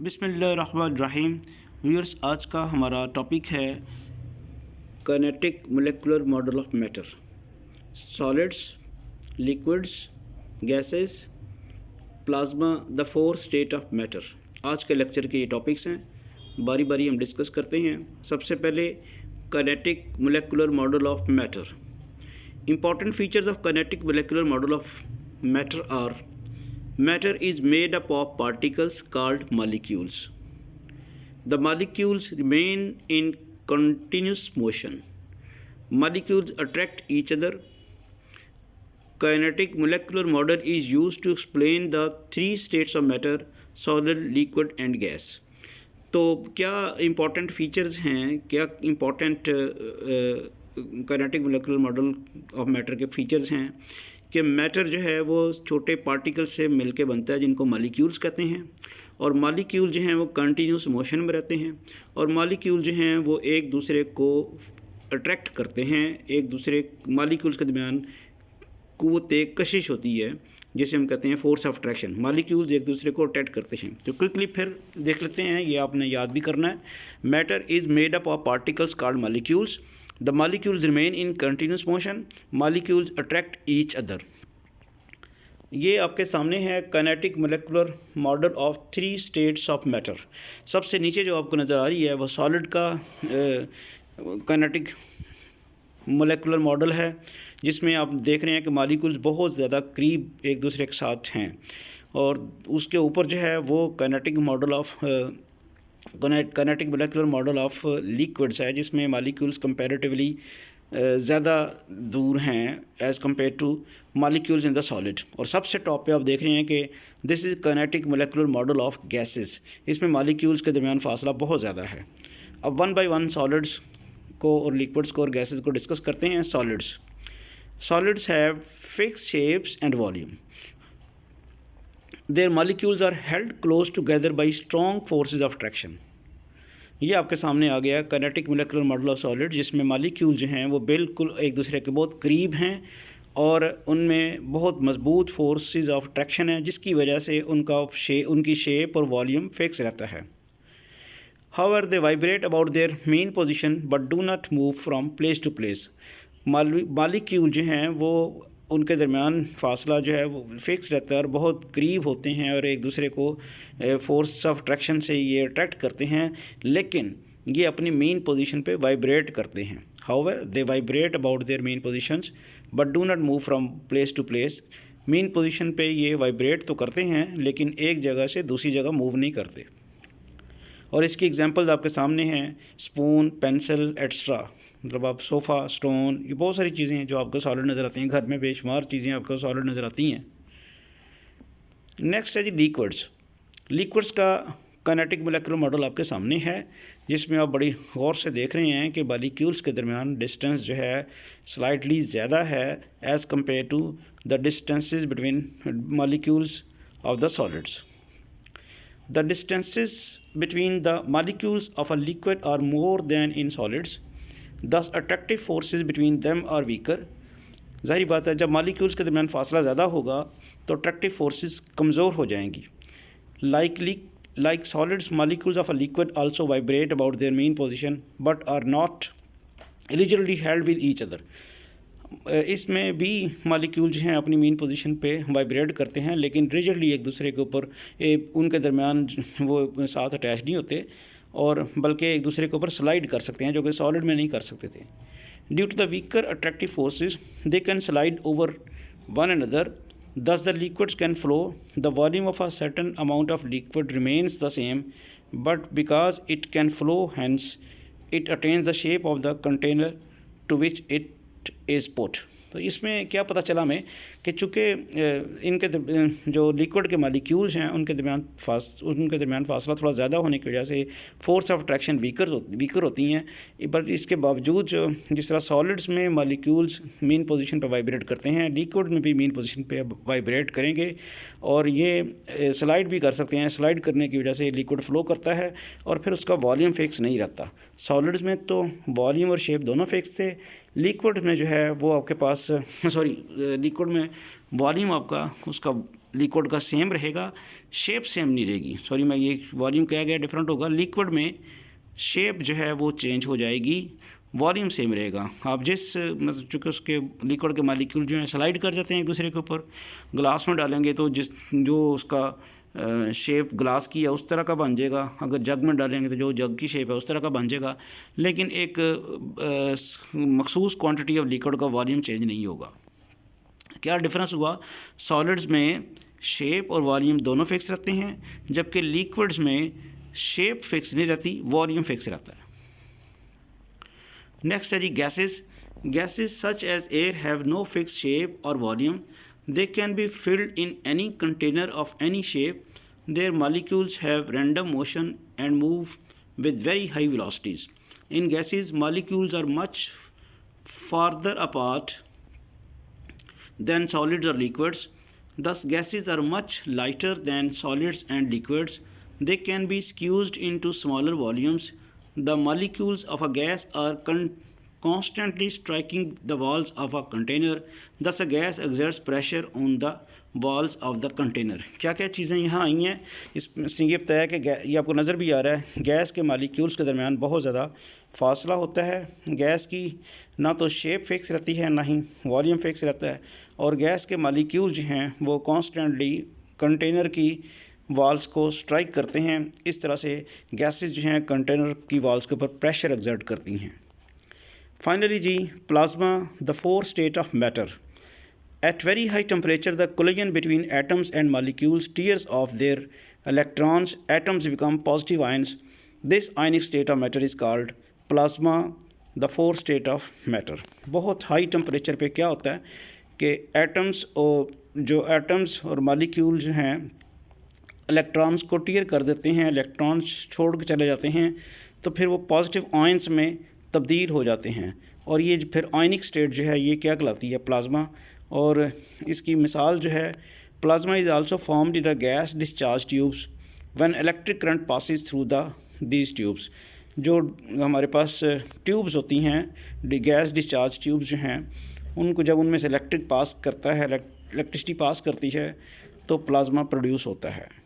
बिस्मिल्लाहिर्रहमानिर्रहीम। व्यूअर्स, आज का हमारा टॉपिक है kinetic molecular model of matter, solids, liquids, gases, plasma, the four state of matter. आज के लेक्चर के ये टॉपिक्स हैं, बारी बारी हम डिस्कस करते हैं। सबसे पहले kinetic molecular model of matter. Important features of kinetic molecular model of matter are: matter is made up of particles called molecules. The molecules remain in continuous motion. Molecules attract each other. Kinetic molecular model is used to explain the three states of matter: solid, liquid and gas. तो क्या important features हैं, क्या important kinetic molecular model of matter के features हैं कि matter जो है वो छोटे पार्टिकल से मिलके बनता है जिनको मॉलिक्यूल्स कहते हैं, और मॉलिक्यूल जो हैं वो कंटिन्यूस मोशन में रहते हैं, और मॉलिक्यूल जो हैं वो एक दूसरे को अट्रैक्ट करते हैं। एक दूसरे मॉलिक्यूल्स के दरमियान क़ुव्वत कशिश होती है जिसे हम कहते हैं फोर्स ऑफ अट्रैक्शन। मॉलिक्यूल्स एक दूसरे को अट्रैक्ट करते हैं। तो क्विकली फिर देख लेते हैं, ये आपने याद भी करना है। Matter is made up of particles called molecules. The molecules remain in continuous motion. Molecules attract each other. ये आपके सामने है kinetic molecular model of three states of matter. सबसे नीचे जो आपको नज़र आ रही है वो सॉलिड का काइनेटिक मोलेकुलर मॉडल है, जिसमें आप देख रहे हैं कि मॉलिक्यूल्स बहुत ज़्यादा करीब एक दूसरे के साथ हैं, और उसके ऊपर जो है वो kinetic model of kinetic molecular model of liquids है, जिसमें मॉलिक्यूल्स कंपैरेटिवली ज़्यादा दूर हैं as compared two molecules in the solid. और सबसे टॉप पे आप देख रहे हैं कि this is kinetic molecular model of gases. इसमें मॉलिक्यूल्स के दरमियान फासला बहुत ज़्यादा है। अब वन बाय वन सॉलिड्स को और लिक्विड्स को और गैसेस को डिस्कस करते हैं। Solids have fix shapes and volume. Their molecules are held close together by strong forces of attraction. ये आपके सामने आ गया kinetic molecular model of solid, जिसमें मॉलिक्यूल जो हैं वो बिल्कुल एक दूसरे के बहुत करीब हैं और उनमें बहुत मजबूत फोर्सेस ऑफ अट्रैक्शन है, जिसकी वजह से उनकी शेप और वॉल्यूम फिक्स रहता है. However, they vibrate about their main position but do not move from place to place. Molecule जो हैं वो उनके दरमियान फासला जो है वो फिक्स रहता है और बहुत करीब होते हैं और एक दूसरे को फोर्स ऑफ अट्रैक्शन से ये अट्रैक्ट करते हैं, लेकिन ये अपनी मेन पोजीशन पे वाइब्रेट करते हैं. However they vibrate about their mean positions but do not move from place to place. Mean position पे ये वाइब्रेट तो करते हैं लेकिन एक जगह से दूसरी जगह मूव नहीं करते. और इसकी एग्जांपल्स आपके सामने हैं: स्पून, पेंसिल एट्सट्रा. मतलब आप सोफ़ा, स्टोन, ये बहुत सारी चीज़ें हैं जो आपको सॉलिड नज़र आती हैं. घर में बेशुमार चीज़ें आपको सॉलिड नज़र आती हैं. नेक्स्ट है जी लिक्विड्स का काइनेटिक मोलेकुलर मॉडल आपके सामने है, जिसमें आप बड़ी गौर से देख रहे हैं कि मॉलिक्यूल्स के दरमियान डिस्टेंस जो है स्लाइटली ज़्यादा है as compared to the distances between molecules of the solids. The distances between the molecules of a liquid are more than in solids. Thus, attractive forces between them are weaker. ज़ाहिर बात है, जब molecules के दरमियान फासला ज़्यादा होगा तो अट्रैक्टिव फोर्सेस कमज़ोर हो जाएंगी. Like solids, molecules of a liquid also vibrate about their main position but are not rigidly held with each other. इसमें भी मॉलिक्यूल जो हैं अपनी मेन पोजीशन पे वाइब्रेट करते हैं, लेकिन रिजिडली एक दूसरे के ऊपर उनके दरमियान वो साथ अटैच नहीं होते, और बल्कि एक दूसरे के ऊपर स्लाइड कर सकते हैं, जो कि सॉलिड में नहीं कर सकते थे. Due to the weaker attractive forces they can slide over one another. Thus the liquids can flow. The volume of a certain amount of liquid remains the same, but because it can flow, hence it attains the shape of the container to which it is put. तो इसमें क्या पता चला हमें कि चूँकि इनके जो लिक्विड के मॉलिक्यूल्स हैं उनके दरमियान फासला थोड़ा ज़्यादा होने की वजह से फोर्स ऑफ अट्रैक्शन वीकर होती हैं. बट इसके बावजूद जो जिस तरह सॉलिड्स में मॉलिक्यूल्स मेन पोजीशन पर वाइब्रेट करते हैं, लिक्विड में भी मेन पोजीशन पे वाइब्रेट करेंगे और ये स्लाइड भी कर सकते हैं. स्लाइड करने की वजह से लिक्विड फ्लो करता है और फिर उसका वॉल्यूम फिक्स नहीं रहता. सॉलिड्स में तो वॉल्यूम और शेप दोनों फिक्स थे. लिक्विड में जो है वो आपके पास लिक्विड में वॉल्यूम आपका उसका लिक्विड का सेम रहेगा, शेप सेम नहीं रहेगी। सॉरी, मैं ये वॉल्यूम क्या गया डिफरेंट होगा, लिक्विड में शेप जो है वो चेंज हो जाएगी, वॉल्यूम सेम रहेगा। आप जिस मतलब चूँकि उसके लिक्विड के मालिक्यूल जो है स्लाइड कर जाते हैं एक दूसरे के ऊपर, ग्लास में डालेंगे तो जो उसका शेप ग्लास की है उस तरह का बन जाएगा, अगर जग में डालेंगे तो जो जग की शेप है उस तरह का बन जाएगा, लेकिन एक मखसूस क्वांटिटी ऑफ लिक्विड का वॉल्यूम चेंज नहीं होगा। क्या डिफरेंस हुआ, सॉलिड्स में शेप और वॉल्यूम दोनों फिक्स रहते हैं, जबकि लिक्विड्स में शेप फिक्स नहीं रहती, वॉल्यूम फिक्स रहता है। नेक्स्ट है जी gases such as air have no fix shape और volume, they can be filled in any container of any shape, their molecules have random motion and move with very high velocities. In gases, molecules are much farther apart than solids or liquids, thus gases are much lighter than solids and liquids, they can be squeezed into smaller volumes, the molecules of a gas are constantly striking the walls of a container, thus a gas exerts pressure on the walls of the container। क्या क्या चीज़ें यहाँ आई हैं, इसमें ये बताया कि ये आपको नज़र भी आ रहा है, गैस के मालिक्यूल्स के दरमियान बहुत ज़्यादा फासला होता है, गैस की ना तो शेप फिक्स रहती है ना ही वॉल्यूम फिक्स रहता है, और गैस के मालिक्यूल जो हैं वो कॉन्स्टेंटली कंटेनर की वॉल्स को स्ट्राइक करते हैं। इस तरह से गैसेस जो हैं कंटेनर की वॉल्स के ऊपर प्रेशर एक्सर्ट करती हैं। Finally जी, plasma, the fourth state of matter. At very high temperature, the collision between atoms and molecules tears off their electrons. Atoms become positive ions. This ionic state of matter is called plasma, the fourth state of matter. बहुत high temperature पे क्या होता है कि atoms और molecule जो हैं electrons को टीयर कर देते हैं, इलेक्ट्रॉन्स छोड़ के चले जाते हैं, तो फिर वो पॉजिटिव आयंस में तब्दील हो जाते हैं, और ये फिर आयनिक स्टेट जो है ये क्या कहलाती है, प्लाज्मा। और इसकी मिसाल जो है, plasma is also formed in a gas discharge tubes when electric current passes through these tubes. जो हमारे पास ट्यूब्स होती हैं, गैस डिस्चार्ज ट्यूब्स जो हैं, उनको जब उनमें से इलेक्ट्रिसिटी पास करती है तो प्लाज्मा प्रोड्यूस होता है।